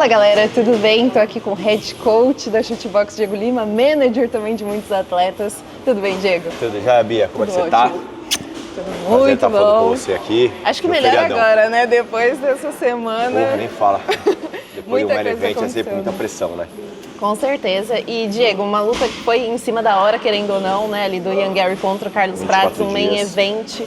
Fala galera, tudo bem? Tô aqui com o head coach da Chutebox, Diego Lima, manager também de muitos atletas. Tudo bem, Diego? Tudo já, Bia? Como é que você tá? Tudo Prazer muito estar bom. falando com você aqui. Acho que no melhor feriadão. agora, né? Depois dessa semana. Porra, nem fala. Depois do Muita main coisa event é sempre acontecendo. muita pressão, né? Com certeza. E, Diego, uma luta que foi em cima da hora, querendo ou não, né? Ali do Ian Garry contra o Carlos 24 Prates, um main dias. event.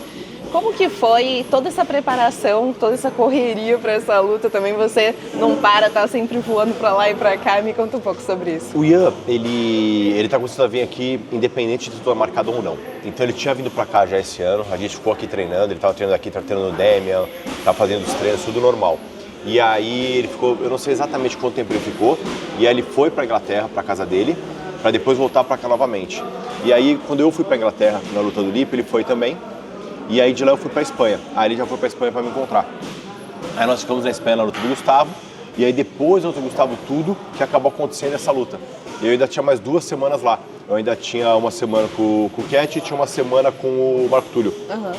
Como que foi toda essa preparação, toda essa correria para essa luta? Também você não para, tá sempre voando para lá e para cá. Me conta um pouco sobre isso. O Ian, ele tá conseguindo vir aqui independente de tu estar marcado ou não. Então ele tinha vindo pra cá já esse ano, a gente ficou aqui treinando, ele tava treinando aqui, tava treinando no Demian, tava fazendo os treinos, tudo normal. E aí ele ficou, eu não sei exatamente quanto tempo ele ficou, e aí ele foi pra Inglaterra, pra casa dele, pra depois voltar pra cá novamente. E aí quando eu fui pra Inglaterra na luta do Lipe, ele foi também. E aí de lá eu fui pra Espanha. Aí ele já foi pra Espanha pra me encontrar. Aí nós ficamos na Espanha na luta do Gustavo. E aí depois do Gustavo tudo, que acabou acontecendo essa luta. Eu ainda tinha mais 2 semanas lá. Eu ainda tinha uma semana com o Cat e tinha uma semana com o Marco Túlio. Uhum.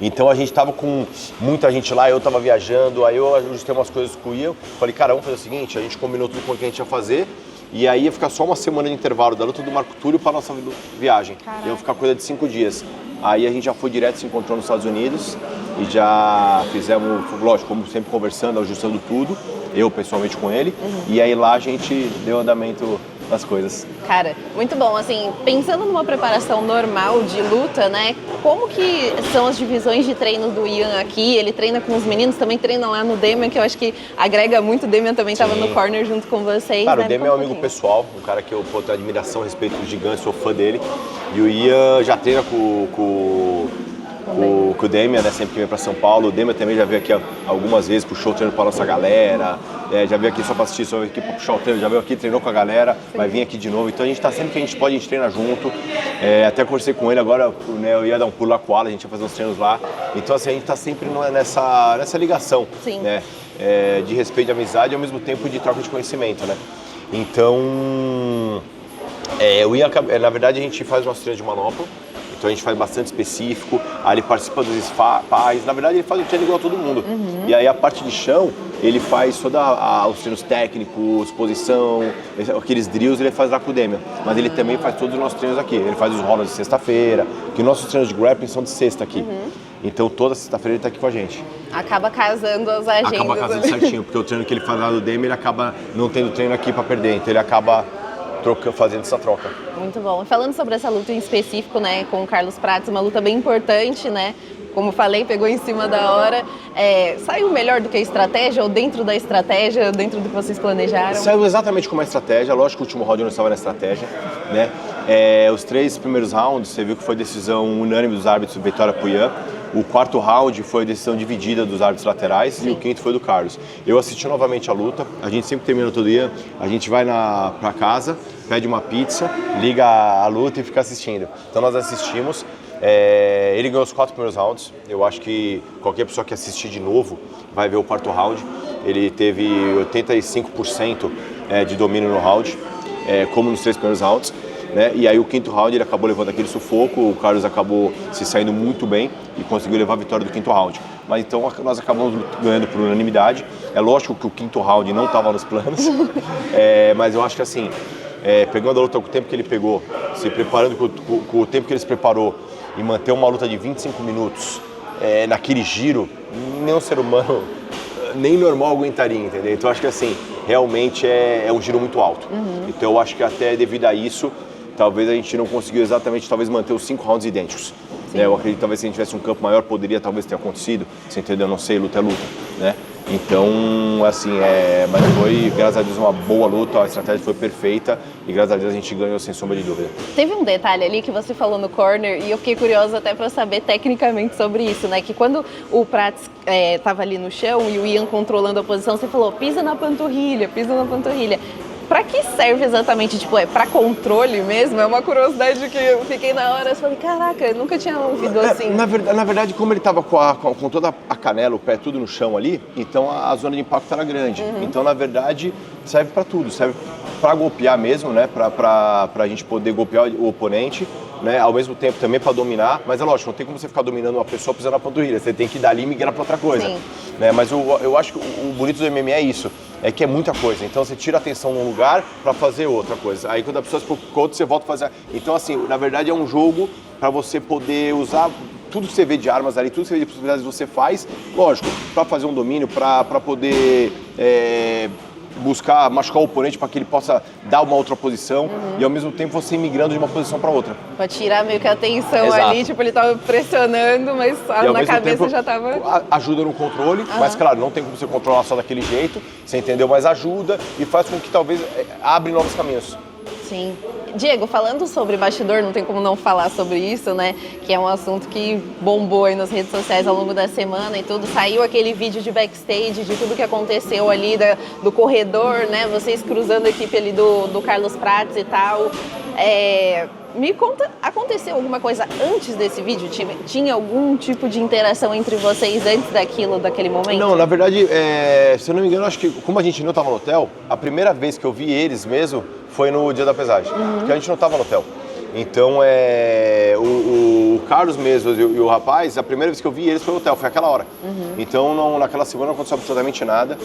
Então a gente tava com muita gente lá, eu tava viajando, aí eu ajustei umas coisas com o Ian. Falei, cara, vamos fazer o seguinte, a gente combinou tudo com o que a gente ia fazer. E aí ia ficar só uma semana de intervalo da luta do Marco Túlio para nossa viagem. Caraca. Ia ficar coisa de 5 dias. Aí a gente já foi direto, se encontrou nos Estados Unidos e já fizemos, lógico, como sempre conversando, ajustando tudo, eu pessoalmente com ele. E aí lá a gente deu andamento nas coisas. Cara, muito bom. Assim, pensando numa preparação normal de luta, né? Como que são as divisões de treino do Ian aqui? Ele treina com os meninos, também treina lá no Demian, que eu acho que agrega muito. O Demian também estava no corner junto com vocês. Cara, né? o Demian é um amigo pessoal, um cara que eu tenho admiração, respeito gigante, sou fã dele. E o Ian já treina com o Demian, né? Sempre que vem pra São Paulo. O Demian também já veio aqui algumas vezes, puxou o treino pra nossa galera. Já veio aqui só pra assistir, só veio aqui pra puxar o treino. Já veio aqui, treinou com a galera, vai vir aqui de novo. Então a gente tá sempre que a gente pode, a gente treina junto. Até conversei com ele agora, né, eu ia dar um pulo lá com o Alan, a gente ia fazer uns treinos lá. Então assim, a gente tá sempre nessa ligação, Sim. né? De respeito e amizade e ao mesmo tempo de troca de conhecimento, né? Então, o Ian, na verdade a gente faz nossos treinos de manopla. Então a gente faz bastante específico, aí ele participa dos SPAs, na verdade ele faz o treino igual a todo mundo. E aí a parte de chão, ele faz todos os treinos técnicos, posição, aqueles drills ele faz lá com o Demian. Mas ele também faz todos os nossos treinos aqui, ele faz os rolos de sexta-feira, que nossos treinos de grappling são de sexta aqui. Então toda sexta-feira ele tá aqui com a gente. Acaba casando as agendas. Acaba casando certinho, porque o treino que ele faz lá do Demian, ele acaba não tendo treino aqui pra perder, então ele acaba fazendo essa troca. Muito bom. Falando sobre essa luta em específico, né, com o Carlos Prates, uma luta bem importante, né? Como falei, pegou em cima da hora. Saiu melhor do que a estratégia ou dentro da estratégia, dentro do que vocês planejaram? Saiu exatamente como a estratégia. Lógico que o último round não estava na estratégia, né? Os 3 primeiros rounds, você viu que foi decisão unânime dos árbitros, vitória pro Ian. O 4º round foi decisão dividida dos árbitros laterais. Sim. E o 5º foi do Carlos. Eu assisti novamente a luta, a gente sempre termina todo dia, a gente vai pra casa, pede uma pizza, liga a luta e fica assistindo. Então nós assistimos, ele ganhou os 4 primeiros rounds, eu acho que qualquer pessoa que assistir de novo vai ver o 4º round. Ele teve 85% de domínio no round, como nos 3 primeiros rounds. Né? E aí o 5º round ele acabou levando aquele sufoco, o Carlos acabou se saindo muito bem e conseguiu levar a vitória do 5º round. Mas então nós acabamos ganhando por unanimidade. É lógico que o 5º round não estava nos planos, mas eu acho que assim, pegando a luta com o tempo que ele pegou, se preparando com o tempo que ele se preparou e manter uma luta de 25 minutos naquele giro, nenhum ser humano, nem normal aguentaria, entendeu? Então eu acho que assim, realmente é um giro muito alto. Então eu acho que até devido a isso, talvez a gente não conseguiu exatamente manter os 5 rounds idênticos. Eu acredito que talvez se a gente tivesse um campo maior, poderia talvez ter acontecido. Você entendeu? Não sei, luta é luta, né? Então, assim, mas foi, graças a Deus, uma boa luta, a estratégia foi perfeita e graças a Deus a gente ganhou sem sombra de dúvida. Teve um detalhe ali que você falou no corner e eu fiquei curiosa até para saber tecnicamente sobre isso, né? Que quando o Prates estava ali no chão e o Ian controlando a posição, você falou, pisa na panturrilha, pisa na panturrilha. Pra que serve exatamente? Tipo, pra controle mesmo? É uma curiosidade que eu fiquei na hora e falei, caraca, eu nunca tinha ouvido assim. Na verdade, como ele tava com toda a canela, o pé tudo no chão ali, então a zona de impacto era grande. Então, na verdade, serve pra tudo. Serve pra golpear mesmo, né? Pra gente poder golpear o oponente, né? Ao mesmo tempo também pra dominar. Mas é lógico, não tem como você ficar dominando uma pessoa pisando na panturrilha. Você tem que dar ali e migrar pra outra coisa. Sim. Né? Mas eu acho que o bonito do MMA é isso. é que é muita coisa. Então você tira a atenção num lugar para fazer outra coisa. Aí quando a pessoa se preocupa com outra, você volta a fazer. Então assim, na verdade é um jogo para você poder usar tudo que você vê de armas ali, tudo que você vê de possibilidades você faz, lógico, para fazer um domínio, para poder buscar machucar o oponente para que ele possa dar uma outra posição e ao mesmo tempo você ir migrando de uma posição para outra. Pra tirar meio que a atenção Exato. ali, tipo, ele tava pressionando, mas na cabeça tempo, já tava... Ajuda no controle, mas claro, não tem como você controlar só daquele jeito, você entendeu? Mas ajuda e faz com que talvez abre novos caminhos. Sim. Diego, falando sobre bastidor, não tem como não falar sobre isso, né? Que é um assunto que bombou aí nas redes sociais ao longo da semana e tudo. Saiu aquele vídeo de backstage, de tudo que aconteceu ali do corredor, né? Vocês cruzando a equipe ali do Carlos Prates e tal. Me conta, aconteceu alguma coisa antes desse vídeo? Tinha algum tipo de interação entre vocês antes daquele momento? Não, na verdade, se eu não me engano, acho que como a gente não estava no hotel, a primeira vez que eu vi eles mesmo foi no dia da pesagem, porque a gente não estava no hotel. Então, o Carlos mesmo e o rapaz, a primeira vez que eu vi eles foi no hotel, foi aquela hora. Então, naquela semana não aconteceu absolutamente nada.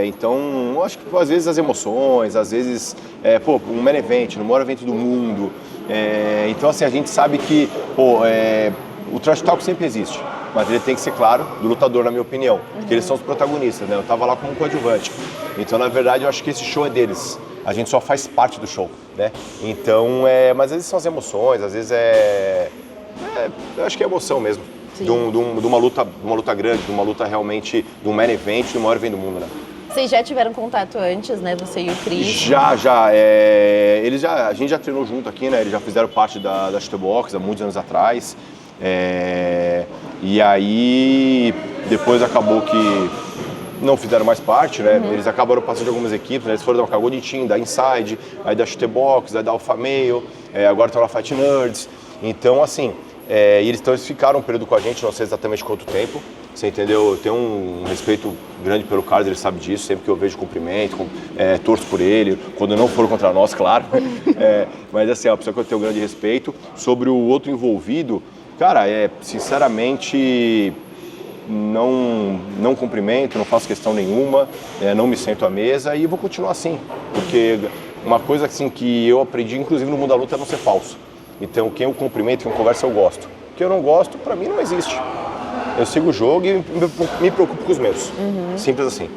Então, eu acho que às vezes as emoções, às vezes, um main event, no maior evento do mundo. Então, assim, a gente sabe que, o trash talk sempre existe, mas ele tem que ser, claro, do lutador, na minha opinião, porque eles são os protagonistas, né? Eu tava lá como coadjuvante. Então, na verdade, eu acho que esse show é deles. A gente só faz parte do show, né? Então, mas às vezes são as emoções, às vezes eu acho que é emoção mesmo. De uma luta grande, de uma luta realmente, de um main event, do maior evento do mundo, né? Vocês já tiveram contato antes, né? Você e o Chris? Já. A gente já treinou junto aqui, né? Eles já fizeram parte da Shutterbox há muitos anos atrás. E aí, depois acabou que não fizeram mais parte, né? Eles acabaram passando de algumas equipes, né? Eles foram da Octagon Team, da Inside, aí da Shutterbox, aí da Alpha Male, agora estão na Fight Nerds. Então, assim, eles ficaram um período com a gente, não sei exatamente quanto tempo, você entendeu? Eu tenho um respeito grande pelo Carlos, ele sabe disso, sempre que eu vejo cumprimento, torço por ele, quando não for contra nós, claro. Mas assim, é uma pessoa que eu tenho um grande respeito. Sobre o outro envolvido, cara, sinceramente... Não cumprimento, não faço questão nenhuma, não me sento à mesa e vou continuar assim, porque uma coisa assim que eu aprendi, inclusive no mundo da luta, é não ser falso. Então quem eu cumprimento, quem eu converso, eu gosto. O que eu não gosto, pra mim não existe. Eu sigo o jogo e me preocupo com os meus. Simples assim.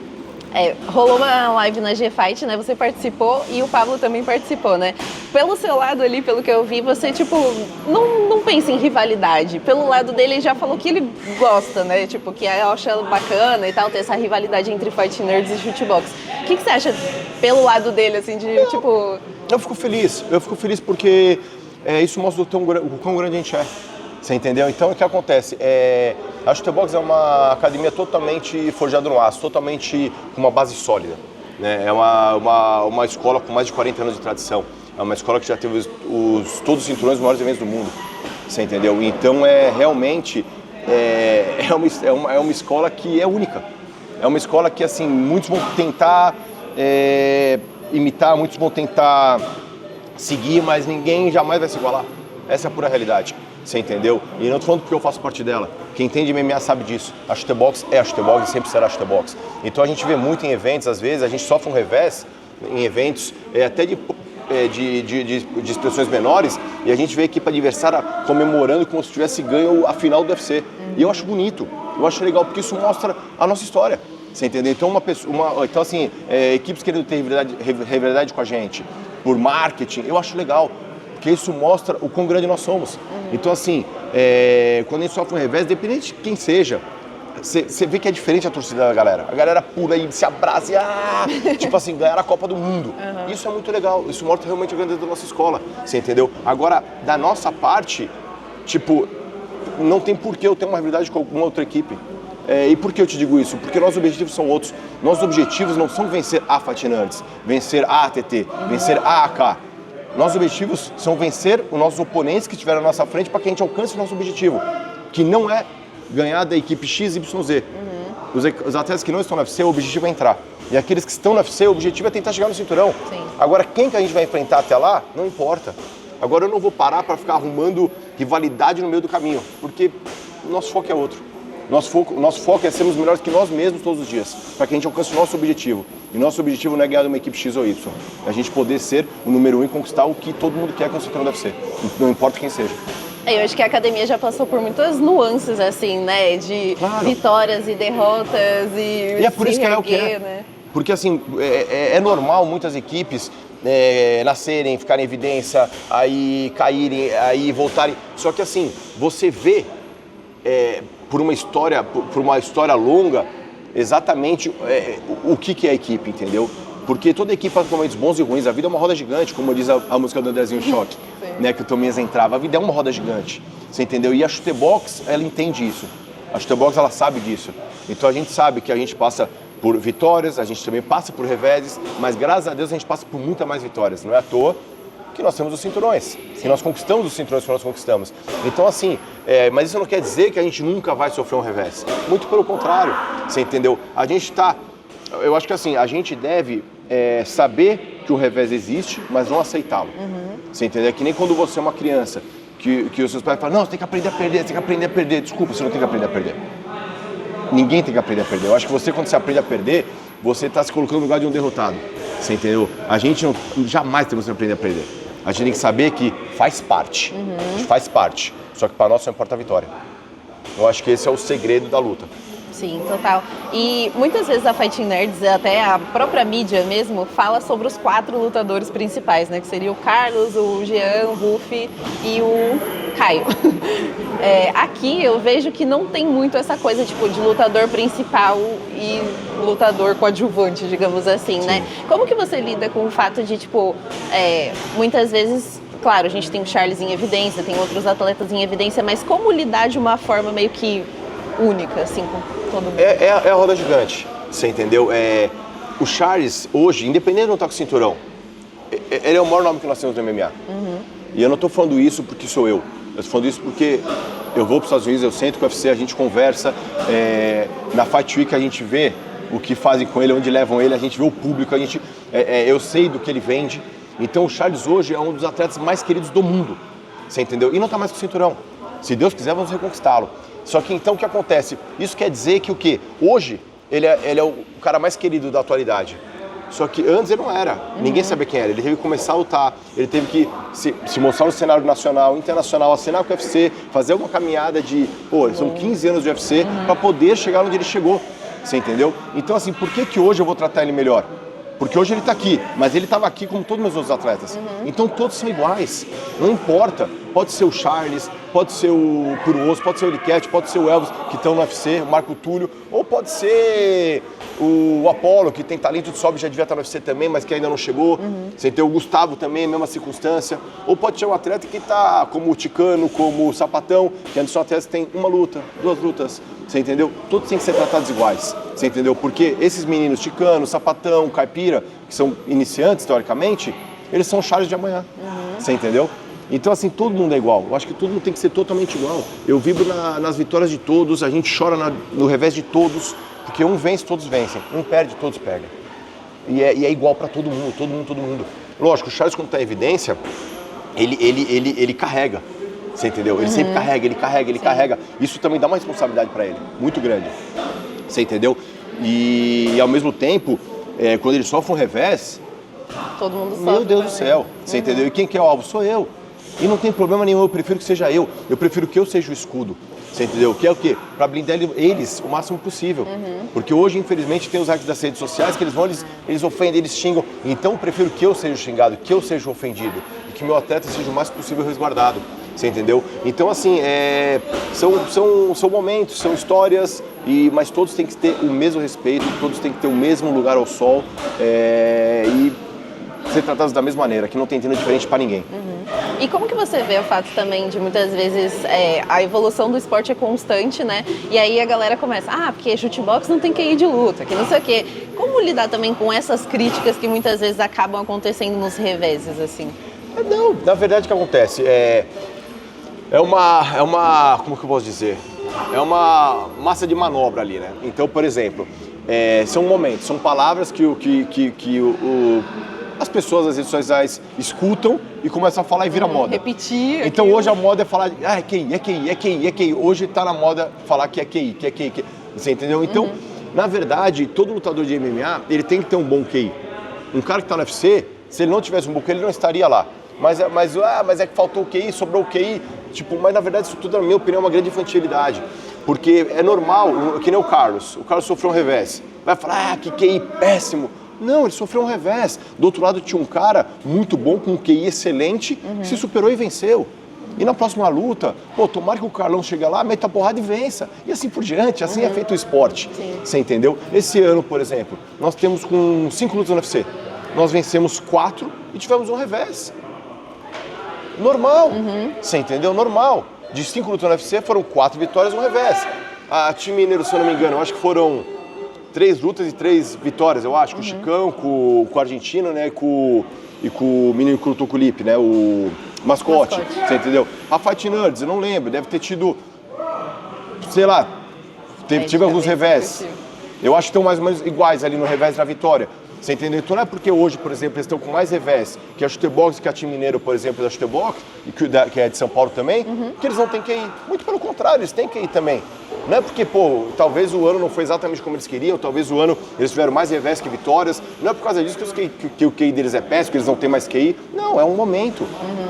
Rolou uma live na G-Fight, né? Você participou e o Pablo também participou, né? Pelo seu lado ali, pelo que eu vi, você, tipo, não pensa em rivalidade. Pelo lado dele, ele já falou que ele gosta, né? Tipo, que acha bacana e tal, ter essa rivalidade entre Fight Nerds e Shootbox. O que você acha pelo lado dele, assim, de, tipo... Eu fico feliz porque isso mostra o quão grande a gente é. Você entendeu? Então, o que acontece? A Shutterbox é uma academia totalmente forjada no aço, totalmente com uma base sólida, né? É uma escola com mais de 40 anos de tradição. É uma escola que já teve todos os cinturões dos maiores eventos do mundo. Você entendeu? Então, realmente, uma escola que é única. É uma escola que, assim, muitos vão tentar imitar, muitos vão tentar seguir, mas ninguém jamais vai se igualar. Essa é a pura realidade. Você entendeu? E não estou falando porque eu faço parte dela. Quem entende MMA sabe disso. A Shutterbox é a Shutterbox e sempre será a Shutterbox. Então a gente vê muito em eventos, às vezes, a gente sofre um revés em eventos, até de expressões menores, e a gente vê a equipe adversária comemorando como se tivesse ganho a final do UFC. E eu acho bonito, eu acho legal, porque isso mostra a nossa história. Você entendeu? Então, então assim, equipes querendo ter rivalidade com a gente, por marketing, eu acho legal. Porque isso mostra o quão grande nós somos. Então, assim, quando a gente sofre um revés, independente de quem seja, você vê que é diferente a torcida da galera. A galera pula e se abraça e, tipo assim, ganhar a Copa do Mundo. Isso é muito legal, isso mostra realmente a grandeza da nossa escola, você entendeu? Agora, da nossa parte, tipo, não tem por que eu ter uma rivalidade com alguma outra equipe. E por que eu te digo isso? Porque nossos objetivos são outros. Nossos objetivos não são vencer a Fight Nerds, vencer a ATT, vencer a AK. Nossos objetivos são vencer os nossos oponentes que estiveram à nossa frente para que a gente alcance o nosso objetivo, que não é ganhar da equipe XYZ. Os atletas que não estão no UFC, o objetivo é entrar. E aqueles que estão no UFC, o objetivo é tentar chegar no cinturão. Sim. Agora, quem que a gente vai enfrentar até lá, não importa. Agora, eu não vou parar para ficar arrumando rivalidade no meio do caminho, porque o nosso foco é outro. Nosso foco é sermos melhores que nós mesmos todos os dias, para que a gente alcance o nosso objetivo. E nosso objetivo não é ganhar de uma equipe X ou Y, é a gente poder ser o número 1 e conquistar o que todo mundo quer que o cinturão deve ser, não importa quem seja. Eu acho que a academia já passou por muitas nuances, assim, né? De vitórias e derrotas e é por isso que ela é o que é. Né? Porque, assim, é normal muitas equipes nascerem, ficarem em evidência, aí caírem, aí voltarem. Só que, assim, você vê por uma história longa exatamente o que é a equipe, entendeu? Porque toda equipe passa por momentos bons e ruins. A vida é uma roda gigante, como diz a música do Andrezinho Choque, né, que o Tominhas entrava. A vida é uma roda gigante, você entendeu? E a Chutebox, ela entende isso. A Chutebox, ela sabe disso. Então a gente sabe que a gente passa por vitórias, a gente também passa por reveses, mas graças a Deus a gente passa por muitas mais vitórias. Não é à toa que nós temos os cinturões, que nós conquistamos os cinturões que nós conquistamos. Então, assim, mas isso não quer dizer que a gente nunca vai sofrer um revés. Muito pelo contrário, você entendeu? A gente tá... Eu acho que, assim, a gente deve saber que o revés existe, mas não aceitá-lo. Você entendeu? É que nem quando você é uma criança, que os seus pais falam, não, você tem que aprender a perder, você tem que aprender a perder. Desculpa, você não tem que aprender a perder. Ninguém tem que aprender a perder. Eu acho que você, quando você aprende a perder, você está se colocando no lugar de um derrotado. Você entendeu? A gente jamais temos que aprender a perder. A gente tem que saber que faz parte. Faz parte. Só que para nós só importa a vitória. Eu acho que esse é o segredo da luta. Sim, total. E muitas vezes a Fighting Nerds, até a própria mídia mesmo, fala sobre os 4 lutadores principais, né? Que seria o Carlos, o Jean, o Rufi e o Caio. Aqui eu vejo que não tem muito essa coisa, tipo, de lutador principal e lutador coadjuvante, digamos assim, né? Como que você lida com o fato de, tipo, muitas vezes... Claro, a gente tem o Charles em evidência, tem outros atletas em evidência, mas como lidar de uma forma meio que única, assim, com todo mundo? É a roda gigante, você entendeu? O Charles, hoje, independente de não estar com o cinturão, ele é o maior nome que nós temos no MMA. E eu não estou falando isso porque sou eu. Eu estou falando isso porque eu vou para os Estados Unidos, eu sento com o UFC, a gente conversa. Na Fight Week a gente vê o que fazem com ele, onde levam ele, a gente vê o público, eu sei do que ele vende. Então o Charles hoje é um dos atletas mais queridos do mundo, você entendeu? E não está mais com o cinturão. Se Deus quiser, vamos reconquistá-lo. Só que então o que acontece? Isso quer dizer que o quê? Hoje ele é o cara mais querido da atualidade. Só que antes ele não era. Ninguém sabia quem era. Ele teve que começar a lutar, ele teve que se mostrar no cenário nacional, internacional, assinar com o UFC, fazer uma caminhada de, são 15 anos de UFC para poder chegar onde ele chegou. Você entendeu? Então assim, por que hoje eu vou tratar ele melhor? Porque hoje ele está aqui, mas ele estava aqui como todos os meus outros atletas. Então todos são iguais, não importa. Pode ser o Charles, pode ser o Puruoso, pode ser o Eliquete, pode ser o Elvis, que estão no UFC, o Marco Túlio, ou pode ser o Apollo, que tem talento de sobe, já devia estar no UFC também, mas que ainda não chegou. Você tem o Gustavo também, mesma circunstância. Ou pode ser um atleta que está como o Ticano, como o Sapatão, que são atletas que têm uma luta, 2 lutas. Você entendeu? Todos têm que ser tratados iguais. Você entendeu? Porque esses meninos, Ticano, Sapatão, Caipira, que são iniciantes, teoricamente, eles são Charles de amanhã. Você entendeu? Então, assim, todo mundo é igual. Eu acho que todo mundo tem que ser totalmente igual. Eu vibro nas vitórias de todos, a gente chora no revés de todos, porque um vence, todos vencem. Um perde, todos perdem. E é igual para todo mundo, todo mundo, todo mundo. Lógico, o Charles, quando está em evidência, ele carrega. Você entendeu? Ele sempre carrega, ele carrega. Isso também dá uma responsabilidade para ele, muito grande. Você entendeu? E ao mesmo tempo, quando ele sofre um revés, todo mundo sofre. Meu Deus do céu, você entendeu? E quem que é o alvo? Sou eu. E não tem problema nenhum, eu prefiro que seja eu. Eu prefiro que eu seja o escudo. Você entendeu? Que é o quê? Para blindar eles o máximo possível. Porque hoje, infelizmente, tem os hacks das redes sociais que eles ofendem, eles xingam. Então, eu prefiro que eu seja o xingado, que eu seja o ofendido. E que meu atleta seja o mais possível resguardado. Você entendeu? Então, assim, são momentos, são histórias, mas todos têm que ter o mesmo respeito, todos têm que ter o mesmo lugar ao sol e ser tratados da mesma maneira, que não tem treino diferente para ninguém. E como que você vê o fato também de muitas vezes a evolução do esporte é constante, né? E aí a galera começa, porque chutebox não tem que ir de luta, que não sei o quê. Como lidar também com essas críticas que muitas vezes acabam acontecendo nos reveses, assim? Não, na verdade o que acontece é uma, como que eu posso dizer? É uma massa de manobra ali, né? Então, por exemplo, são momentos, são palavras que as pessoas nas redes sociais escutam e começam a falar e vira moda. Repetir. Então aquilo. hoje a moda é falar, é QI, é QI, é QI, é QI. Hoje tá na moda falar que é QI, que é QI, que... Você entendeu? Então, na verdade, todo lutador de MMA, ele tem que ter um bom QI. Um cara que tá no UFC, se ele não tivesse um bom QI, ele não estaria lá. Mas é que faltou o QI, sobrou o QI. Tipo, mas na verdade isso tudo, na minha opinião, é uma grande infantilidade. Porque é normal, que nem o Carlos sofreu um revés. Vai falar, que QI péssimo. Não, ele sofreu um revés. Do outro lado tinha um cara muito bom, com um QI excelente, que se superou e venceu. E na próxima luta, tomara que o Carlão chegue lá, meta a porrada e vença. E assim por diante, assim é feito o esporte. Sim. Você entendeu? Esse ano, por exemplo, nós temos com 5 lutas no UFC. Nós vencemos 4 e tivemos um revés. Normal. Você entendeu? Normal. De 5 lutas no UFC, foram 4 vitórias e um revés. A time mineiro, se eu não me engano, eu acho que foram 3 lutas e 3 vitórias, eu acho. Com o Chicão, com o argentino, né? E com o menino que lutou com o Lipe, né? O mascote. Você entendeu? A Fight Nerds, eu não lembro. Deve ter tido, sei lá, tive alguns revés. Eu acho que estão mais ou menos iguais ali no revés e na vitória. Você entendeu? Então não é porque hoje, por exemplo, eles estão com mais revés que a Chutebox, que a time mineiro, por exemplo, da Chutebox, e que é de São Paulo também, que eles não têm que ir. Muito pelo contrário, eles têm que ir também. Não é porque, talvez o ano não foi exatamente como eles queriam, talvez o ano eles tiveram mais revés que vitórias. Não é por causa disso que o QI deles é péssimo, que eles não têm mais QI. Não, é um momento.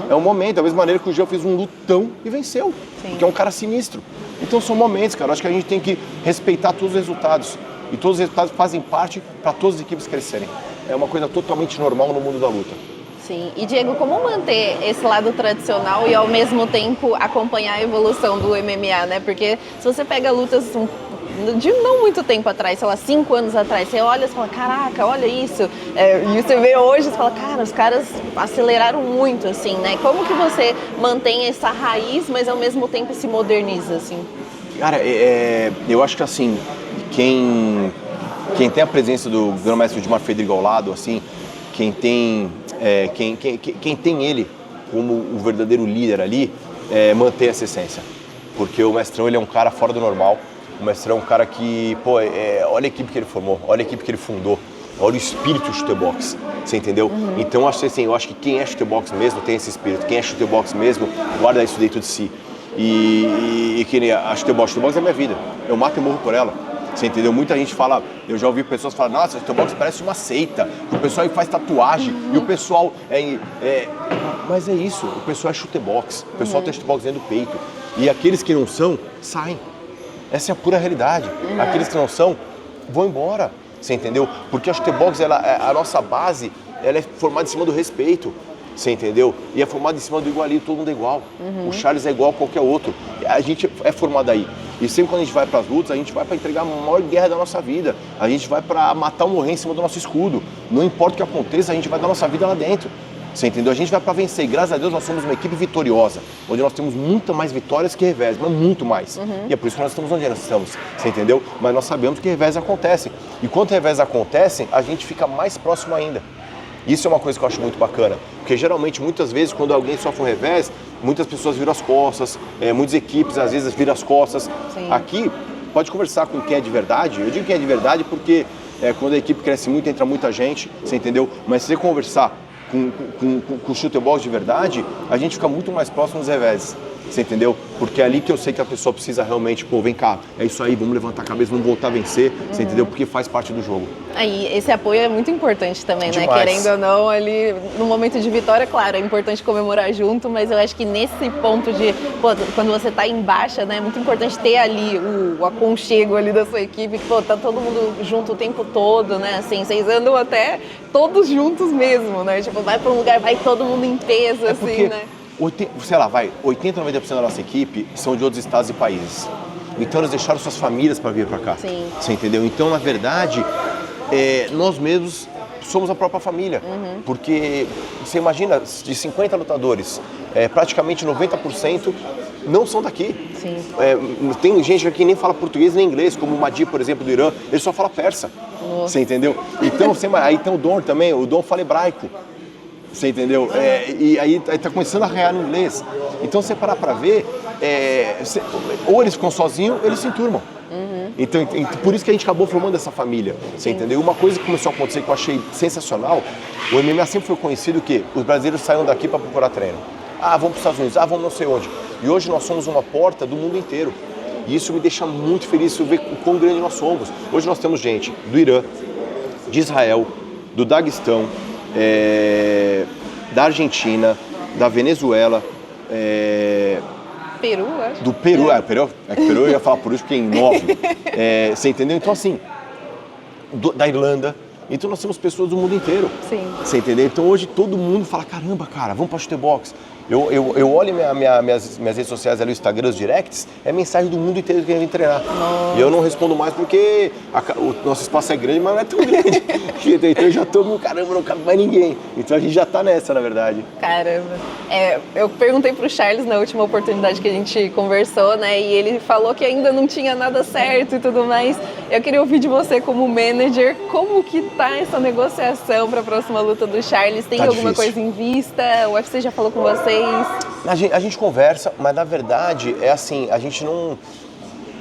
É um momento. Da mesma maneira que o Gil fez um lutão e venceu. Sim. Porque é um cara sinistro. Então são momentos, cara. Eu acho que a gente tem que respeitar todos os resultados. E todos os resultados fazem parte para todas as equipes crescerem. É uma coisa totalmente normal no mundo da luta. Sim. E Diego, como manter esse lado tradicional e ao mesmo tempo acompanhar a evolução do MMA, né? Porque se você pega lutas de não muito tempo atrás, sei lá, 5 anos atrás, você olha e fala, caraca, olha isso. E você vê hoje e fala, cara, os caras aceleraram muito, assim, né? Como que você mantém essa raiz, mas ao mesmo tempo se moderniza, assim? Cara, eu acho que assim, quem tem a presença do grão-mestre Edmar Fedrigo ao lado, assim, quem tem ele como o verdadeiro líder ali, manter essa essência. Porque o Mestrão, ele é um cara fora do normal. O Mestrão é um cara que, olha a equipe que ele formou, olha a equipe que ele fundou, olha o espírito do chutebox, você entendeu? Então, eu acho que quem é chutebox mesmo tem esse espírito. Quem é chutebox mesmo, guarda isso dentro de si. E que nem a chutebox é minha vida. Eu mato e morro por ela. Você entendeu? Muita gente fala, eu já ouvi pessoas falar, nossa, o chutebox parece uma seita, o pessoal aí faz tatuagem e o pessoal Mas é isso, o pessoal é chutebox, o pessoal tem chutebox dentro do peito. E aqueles que não são, saem. Essa é a pura realidade. Aqueles que não são, vão embora. Você entendeu? Porque a chutebox, a nossa base, ela é formada em cima do respeito. Você entendeu? E é formado em cima do igualinho, todo mundo é igual. O Charles é igual a qualquer outro. A gente é formado aí. E sempre quando a gente vai para as lutas, a gente vai para entregar a maior guerra da nossa vida. A gente vai para matar ou morrer em cima do nosso escudo. Não importa o que aconteça, a gente vai dar nossa vida lá dentro. Você entendeu? A gente vai para vencer. E graças a Deus nós somos uma equipe vitoriosa, onde nós temos muito mais vitórias que revés, mas muito mais. E é por isso que nós estamos onde nós estamos. Você entendeu? Mas nós sabemos que revés acontecem. E quando revés acontecem, a gente fica mais próximo ainda. Isso é uma coisa que eu acho muito bacana, porque geralmente, muitas vezes, quando alguém sofre um revés, muitas pessoas viram as costas, muitas equipes às vezes viram as costas. Sim. Aqui, pode conversar com quem é de verdade, eu digo quem é de verdade porque quando a equipe cresce muito, entra muita gente, você entendeu? Mas se você conversar com o chutebox de verdade, a gente fica muito mais próximo dos reveses. Você entendeu? Porque é ali que eu sei que a pessoa precisa realmente, vem cá, é isso aí, vamos levantar a cabeça, vamos voltar a vencer, você entendeu? Porque faz parte do jogo. Aí, esse apoio é muito importante também, Demais. Né? Querendo ou não, ali, no momento de vitória, claro, é importante comemorar junto, mas eu acho que nesse ponto de, quando você tá em baixa, né, é muito importante ter ali o aconchego ali da sua equipe, que, tá todo mundo junto o tempo todo, né, assim, vocês andam até todos juntos mesmo, né, tipo, vai pra um lugar, vai todo mundo em peso, assim, né. 80, 90% da nossa equipe são de outros estados e países. Então eles deixaram suas famílias para vir para cá. Sim. Você entendeu? Então, na verdade, nós mesmos somos a própria família. Porque você imagina, de 50 lutadores, praticamente 90% não são daqui. Sim. Tem gente aqui que nem fala português nem inglês, como o Madi, por exemplo, do Irã, ele só fala persa. Nossa. Você entendeu? Então, aí tem o Dom também, o Dom fala hebraico. Você entendeu? E aí tá começando a arranhar no inglês. Então, você parar pra ver, ou eles ficam sozinhos, ou eles se enturmam. Então, por isso que a gente acabou formando essa família, você entendeu? Uma coisa que começou a acontecer que eu achei sensacional, o MMA sempre foi conhecido que os brasileiros saíam daqui para procurar treino. Ah, vamos para os Estados Unidos, vamos não sei onde. E hoje nós somos uma porta do mundo inteiro. E isso me deixa muito feliz, de ver o quão grande nós somos. Hoje nós temos gente do Irã, de Israel, do Daguestão, da Argentina, da Venezuela, Peru, acho. do Peru. Peru eu ia falar por isso porque é em 9. Você entendeu? Então assim, da Irlanda. Então nós temos pessoas do mundo inteiro. Sim. Você entendeu? Então hoje todo mundo fala, caramba, cara, vamos para chutebox. Eu olho minhas redes sociais ali, o Instagram, os directs, é mensagem do mundo inteiro que vem treinar. Nossa. E eu não respondo mais porque o nosso espaço é grande, mas não é tão grande. Então eu já tô, caramba, não cabe mais ninguém. Então a gente já tá nessa, na verdade. Caramba. Eu perguntei pro Charles na última oportunidade que a gente conversou, né? E ele falou que ainda não tinha nada certo e tudo mais. Eu queria ouvir de você como manager, como que tá essa negociação para a próxima luta do Charles? Tem alguma coisa em vista? O UFC já falou com vocês? A gente conversa, mas na verdade é assim, a gente não...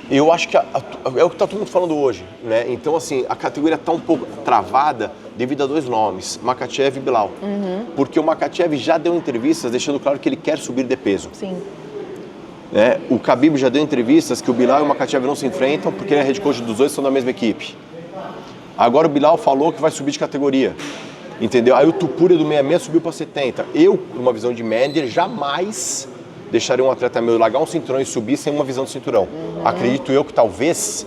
Eu acho que é o que tá todo mundo falando hoje, né? Então assim, a categoria tá um pouco travada devido a 2 nomes, Makhachev e Bilal. Porque o Makhachev já deu entrevistas deixando claro que ele quer subir de peso. Sim. O Khabib já deu entrevistas que o Bilal e o Makhachev não se enfrentam porque ele é head coach dos dois, são da mesma equipe. Agora o Bilal falou que vai subir de categoria, entendeu? Aí o Topuria do 66 subiu para 70. Eu, numa visão de manager, jamais deixaria um atleta meu largar um cinturão e subir sem uma visão de cinturão. Acredito eu que talvez,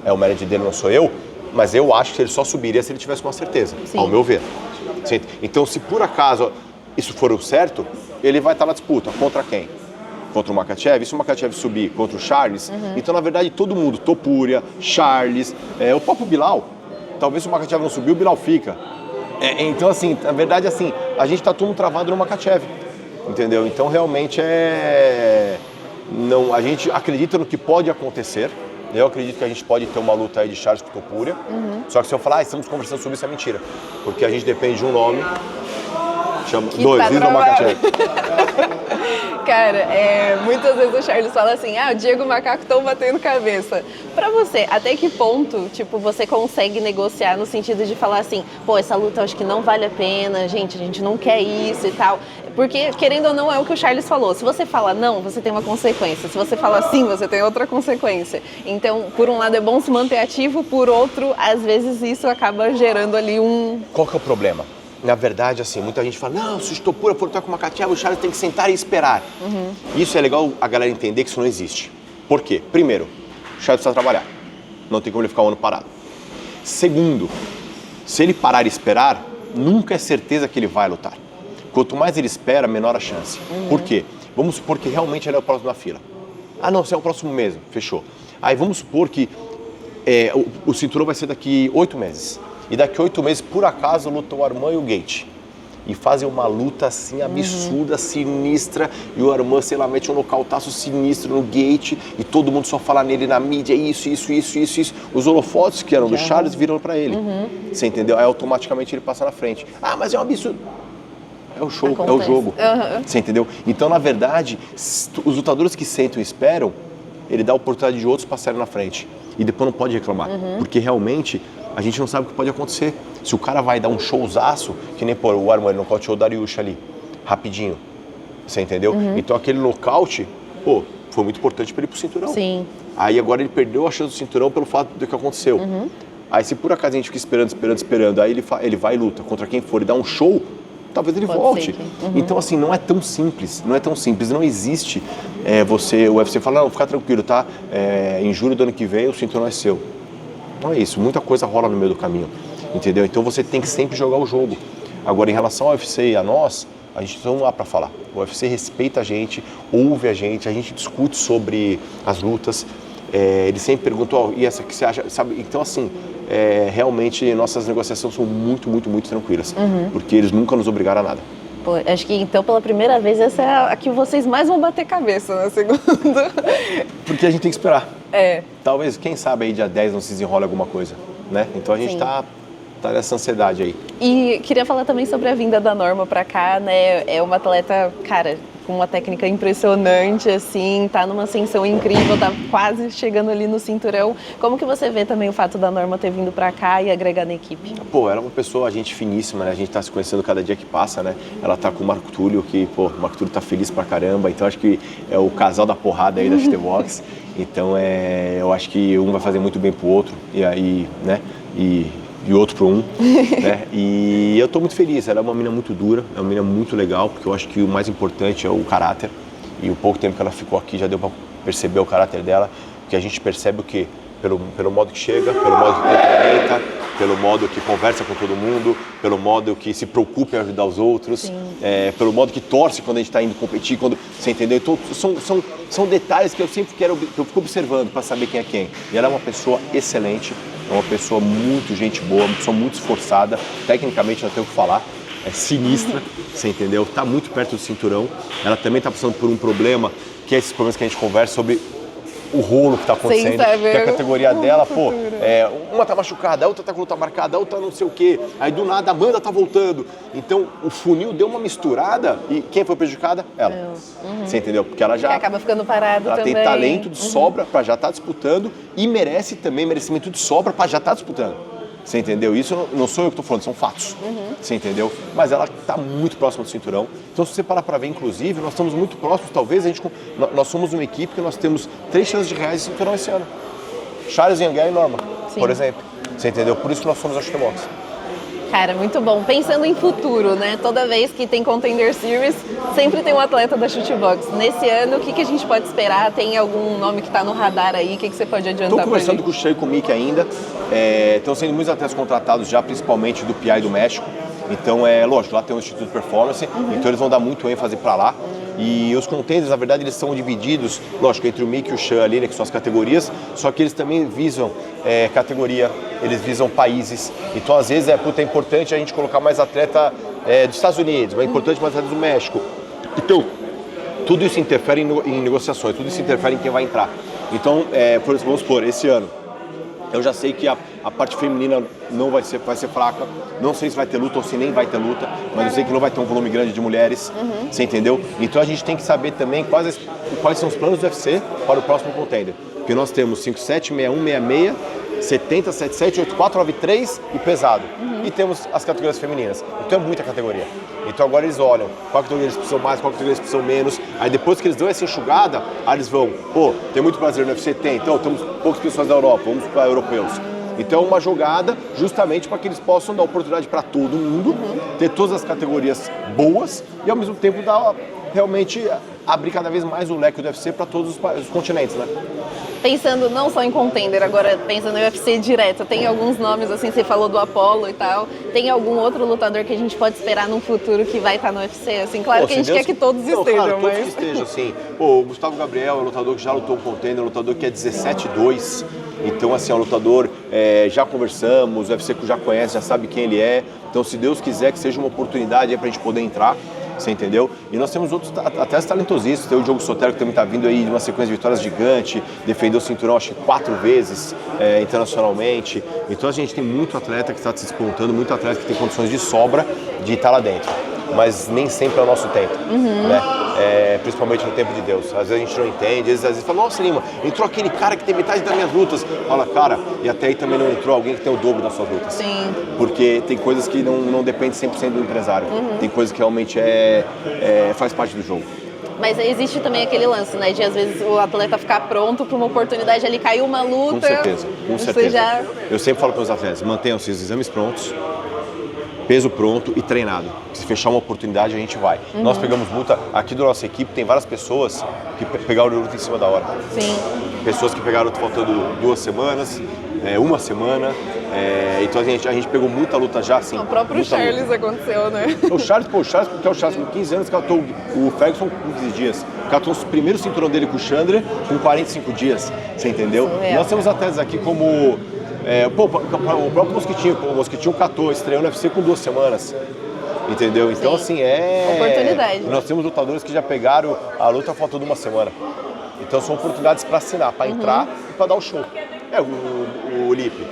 o manager dele não sou eu, mas eu acho que ele só subiria se ele tivesse uma certeza, Sim. ao meu ver. Então, se por acaso isso for o certo, ele vai estar na disputa. Contra quem? Contra o Makhachev. E se o Makhachev subir contra o Charles, então, na verdade, todo mundo, Topuria, Charles, o próprio Bilal, talvez se o Makhachev não subir, o Bilal fica. Então, assim, na verdade, assim, a gente tá todo mundo travado no Makhachev, entendeu? Então, realmente, não, a gente acredita no que pode acontecer. Eu acredito que a gente pode ter uma luta aí de Charles com Topuria. Só que se eu falar, estamos conversando sobre isso, é mentira. Porque a gente depende de um nome, chama dois, Isla Makhachev. Cara, muitas vezes o Charles fala assim, o Diego e o Macaco estão batendo cabeça. Pra você, até que ponto, tipo, você consegue negociar no sentido de falar assim, pô, essa luta eu acho que não vale a pena, a gente não quer isso e tal. Porque, querendo ou não, é o que o Charles falou. Se você fala não, você tem uma consequência. Se você fala sim, você tem outra consequência. Então, por um lado é bom se manter ativo, por outro, às vezes isso acaba gerando ali um... Qual que é o problema? Na verdade, assim, muita gente fala, não, se o Topuria for lutar com o Makhachev, o Charles tem que sentar e esperar. Isso é legal a galera entender que isso não existe. Por quê? Primeiro, o Charles precisa trabalhar. Não tem como ele ficar um ano parado. Segundo, se ele parar e esperar, nunca é certeza que ele vai lutar. Quanto mais ele espera, menor a chance. Por quê? Vamos supor que realmente ele é o próximo da fila. Ah, não, você é o próximo mesmo. Fechou. Aí vamos supor que o cinturão vai ser daqui 8 meses. E daqui 8 meses, por acaso, lutam o Arman e o Gate. E fazem uma luta assim absurda, sinistra. E o Arman, sei lá, mete um nocautaço sinistro no Gate. E todo mundo só fala nele na mídia, isso. Os holofotes que eram do Charles viram pra ele. Você entendeu? Aí automaticamente ele passa na frente. Ah, mas é um absurdo. É o show, é o jogo. Você entendeu? Então, na verdade, os lutadores que sentam e esperam, ele dá a oportunidade de outros passarem na frente. E depois não pode reclamar. Porque realmente... a gente não sabe o que pode acontecer. Se o cara vai dar um showzaço, que nem o Arman nocauteou o Dariush ali, rapidinho. Você entendeu? Então aquele nocaute, foi muito importante para ele pro cinturão. Sim. Aí agora ele perdeu a chance do cinturão pelo fato do que aconteceu. Aí se por acaso a gente fica esperando, aí ele vai e luta contra quem for e dá um show, talvez ele volte. Então assim, não é tão simples, não existe o UFC fala, não, fica tranquilo, tá? Em julho do ano que vem o cinturão é seu. Não é isso, muita coisa rola no meio do caminho, entendeu? Então você tem que sempre jogar o jogo. Agora, em relação ao UFC e a nós, a gente não lá para falar. O UFC respeita a gente, ouve a gente discute sobre as lutas. Ele sempre pergunta, e essa que você acha, sabe? Então, assim, realmente nossas negociações são muito, muito, muito tranquilas, porque eles nunca nos obrigaram a nada. Pô, acho que então pela primeira vez essa é a que vocês mais vão bater cabeça na segunda. Porque a gente tem que esperar. É. Talvez, quem sabe aí dia 10 não se desenrola alguma coisa, né? Então a gente tá nessa ansiedade aí. E queria falar também sobre a vinda da Norma pra cá, né? É uma atleta, cara, com uma técnica impressionante, assim, tá numa ascensão incrível, tá quase chegando ali no cinturão. Como que você vê também o fato da Norma ter vindo pra cá e agregar na equipe? Pô, ela é uma pessoa, gente finíssima, né? A gente tá se conhecendo cada dia que passa, né? Ela tá com o Marco Túlio, que, pô, o Marco Túlio tá feliz pra caramba, então acho que é o casal da porrada aí da Chutebox. Então, eu acho que um vai fazer muito bem pro outro, e aí, né? E outro para um, né? E eu tô muito feliz, ela é uma menina muito dura, é uma menina muito legal, porque eu acho que o mais importante é o caráter, e o pouco tempo que ela ficou aqui já deu para perceber o caráter dela, porque a gente percebe o quê? Pelo modo que chega, pelo modo que cumprimenta, pelo modo que conversa com todo mundo, pelo modo que se preocupa em ajudar os outros, pelo modo que torce quando a gente está indo competir, quando você entendeu? Então, são detalhes que eu sempre que eu fico observando para saber quem é quem. E ela é uma pessoa excelente, é uma pessoa muito gente boa, uma pessoa muito esforçada, tecnicamente não tenho o que falar, é sinistra, você entendeu? Está muito perto do cinturão, ela também está passando por um problema, que é esses problemas que a gente conversa sobre o rolo que está acontecendo, que a categoria dela, pô, uma tá machucada, a outra tá com luta marcada, a outra não sei o quê, aí do nada a Amanda tá voltando. Então o funil deu uma misturada e quem foi prejudicada? Ela. Você entendeu? Porque ela já... Que acaba ficando parado ela também. tem talento de sobra para já estar disputando e merece também merecimento de sobra para já estar disputando. Você entendeu? Isso não sou eu que estou falando, são fatos. Você entendeu? Mas ela está muito próxima do cinturão. Então, se você parar para ver, inclusive, nós estamos muito próximos. Talvez nós somos uma equipe que nós temos 3 chances de reais de cinturão esse ano. Charles Anguiar e Norma, por exemplo. Você entendeu? Por isso que nós somos a Chutebox. Cara, muito bom. Pensando em futuro, né? Toda vez que tem Contender Series, sempre tem um atleta da Chutebox. Nesse ano, o que a gente pode esperar? Tem algum nome que está no radar aí? O que você pode adiantar? Estou conversando com o Shea e com o Mickey ainda. Estão sendo muitos atletas contratados já, principalmente do PI do México. Então, lógico, lá tem o Instituto Performance, então eles vão dar muito ênfase para lá. E os contenders, na verdade, eles são divididos, lógico, entre o Mickey e o Sean ali, né, que são as categorias, só que eles também visam categoria, eles visam países. Então, às vezes, é importante a gente colocar mais atleta dos Estados Unidos, mas é importante mais atleta do México. Então, tudo isso interfere em negociações, tudo isso interfere em quem vai entrar. Então, por exemplo, vamos supor, esse ano, eu já sei que a parte feminina não vai ser fraca, não sei se vai ter luta ou se nem vai ter luta, mas eu sei que não vai ter um volume grande de mulheres, você entendeu? Então a gente tem que saber também quais são os planos do UFC para o próximo contender. Porque nós temos 57, 61, 66, 70, 77, 84, 93 e pesado. E temos as categorias femininas. Então é muita categoria. Então agora eles olham qual categoria eles precisam mais, qual categoria eles precisam menos. Aí depois que eles dão essa enxugada, aí eles vão, pô, tem muito brasileiro no UFC? Tem. Então temos poucas pessoas da Europa, vamos para europeus. Então é uma jogada justamente para que eles possam dar oportunidade para todo mundo, ter todas as categorias boas e ao mesmo tempo dar realmente abrir cada vez mais o leque do UFC para todos os continentes, né? Pensando não só em contender, agora pensando no UFC direto, tem alguns nomes, assim, você falou do Apollo e tal, tem algum outro lutador que a gente pode esperar num futuro que vai estar no UFC? Assim, claro que a gente quer que todos estejam, claro, mas... todos que estejam, assim. Pô, o Gustavo Gabriel é um lutador que já lutou um contender, um lutador que é 17-2, então, assim, é um lutador, já conversamos, o UFC já conhece, já sabe quem ele é, então, se Deus quiser que seja uma oportunidade aí pra gente poder entrar, você entendeu? E nós temos outros atletas talentosíssimos. Tem o Diogo Sotero, que também está vindo aí de uma sequência de vitórias gigante, defendeu o cinturão acho que 4 vezes internacionalmente. Então a gente tem muito atleta que está se despontando, muito atleta que tem condições de sobra de estar lá dentro. Mas nem sempre é o nosso tempo, né? Principalmente no tempo de Deus. Às vezes a gente não entende, às vezes fala, nossa Lima, entrou aquele cara que tem metade das minhas lutas. Fala, cara, e até aí também não entrou alguém que tem o dobro das suas lutas. Sim. Porque tem coisas que não dependem 100% do empresário. Tem coisas que realmente faz parte do jogo. Mas existe também aquele lance, né? De às vezes o atleta ficar pronto para uma oportunidade ali, caiu uma luta. Com certeza, com certeza. Já... Eu sempre falo para os atletas, mantenham seus exames prontos, peso pronto e treinado. Se fechar uma oportunidade, a gente vai. Nós pegamos luta, aqui da nossa equipe tem várias pessoas que pegaram luta em cima da hora. Sim. Pessoas que pegaram luta faltando 2 semanas, 1 semana. Então a gente pegou muita luta já, assim. O próprio Charles aconteceu, né? O Charles, porque o Charles com 15 anos catou o Ferguson com 15 dias. Catou o primeiro cinturão dele com o Chandler com 45 dias, você entendeu? Nós temos atletas aqui como... o próprio Mosquitinho, o Mosquitinho catou, estreou no UFC com 2 semanas. Entendeu? Então, assim, oportunidade. Nós temos lutadores que já pegaram a luta faltando 1 semana. Então, são oportunidades para assinar, para entrar e para dar o show. O Lipe.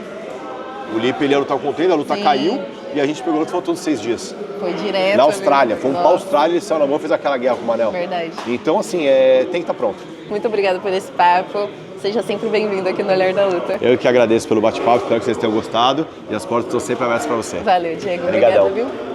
O Lipe, ele ia lutar com o contender, a luta caiu. e a gente pegou o luto faltando 6 dias. Foi direto. Na Austrália, fomos pra Nossa, Austrália, ele saiu na mão, fez aquela guerra com o Manel. Verdade. Então, assim, tem que estar pronto. Muito obrigada por esse papo. Seja sempre bem-vindo aqui no Olhar da Luta. Eu que agradeço pelo bate-papo, espero que vocês tenham gostado e as portas estão sempre abertas para você. Valeu, Diego. Obrigadão. Obrigada, viu?